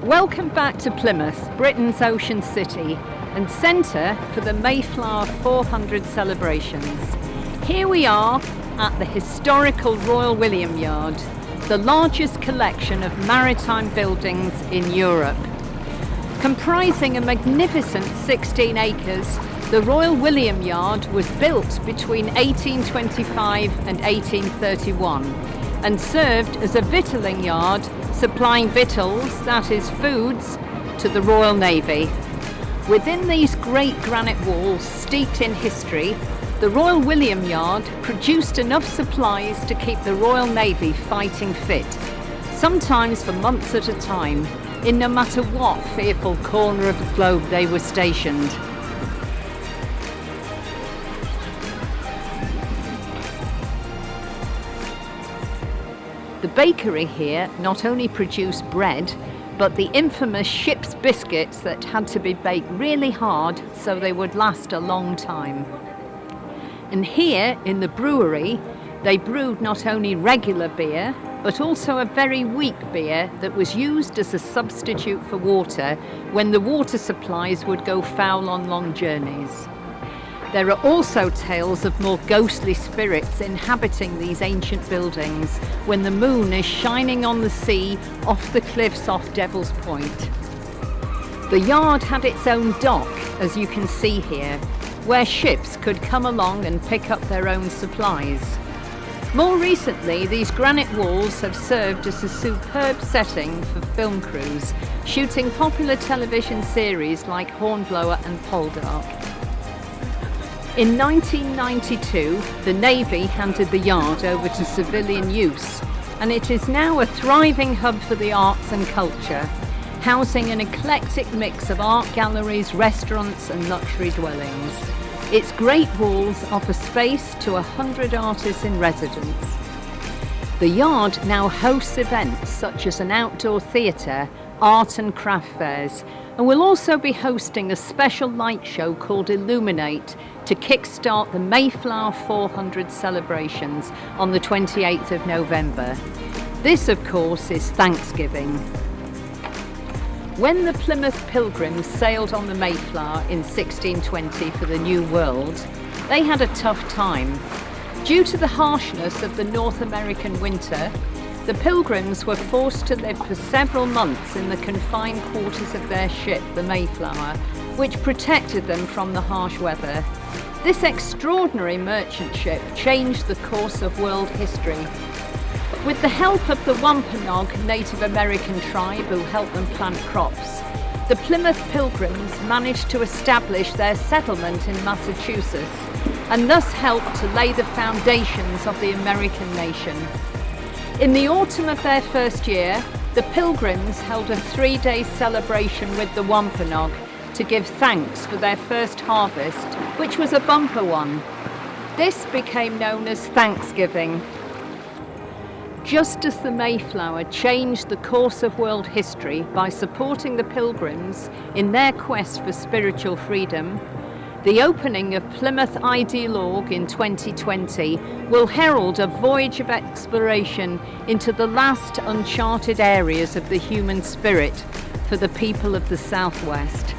Welcome back to Plymouth, Britain's ocean city and centre for the Mayflower 400 celebrations. Here we are at the historical Royal William Yard, the largest collection of maritime buildings in Europe. Comprising a magnificent 16 acres, the Royal William Yard was built between 1825 and 1831 and served as a victualling yard, supplying victuals, that is foods, to the Royal Navy. Within these great granite walls steeped in history, the Royal William Yard produced enough supplies to keep the Royal Navy fighting fit, sometimes for months at a time, in no matter what fearful corner of the globe they were stationed. The bakery here not only produced bread, but the infamous ship's biscuits that had to be baked really hard so they would last a long time. And here in the brewery, they brewed not only regular beer, but also a very weak beer that was used as a substitute for water when the water supplies would go foul on long journeys. There are also tales of more ghostly spirits inhabiting these ancient buildings when the moon is shining on the sea off the cliffs off Devil's Point. The yard had its own dock, as you can see here, where ships could come along and pick up their own supplies. More recently, these granite walls have served as a superb setting for film crews, shooting popular television series like Hornblower and Poldark. In 1992, the Navy handed the yard over to civilian use, and it is now a thriving hub for the arts and culture, housing an eclectic mix of art galleries, restaurants and luxury dwellings. Its great walls offer space to 100 artists in residence. The yard now hosts events such as an outdoor theatre, art and craft fairs, and will also be hosting a special light show called Illuminate to kickstart the Mayflower 400 celebrations on the 28th of November. This, of course, is Thanksgiving. When the Plymouth Pilgrims sailed on the Mayflower in 1620 for the New World, they had a tough time. Due to the harshness of the North American winter, the Pilgrims were forced to live for several months in the confined quarters of their ship, the Mayflower, which protected them from the harsh weather. This extraordinary merchant ship changed the course of world history. With the help of the Wampanoag Native American tribe who helped them plant crops, the Plymouth Pilgrims managed to establish their settlement in Massachusetts and thus helped to lay the foundations of the American nation. In the autumn of their first year, the Pilgrims held a 3-day celebration with the Wampanoag to give thanks for their first harvest, which was a bumper one. This became known as Thanksgiving. Just as the Mayflower changed the course of world history by supporting the Pilgrims in their quest for spiritual freedom, the opening of Plymouth Idealogue in 2020 will herald a voyage of exploration into the last uncharted areas of the human spirit for the people of the Southwest.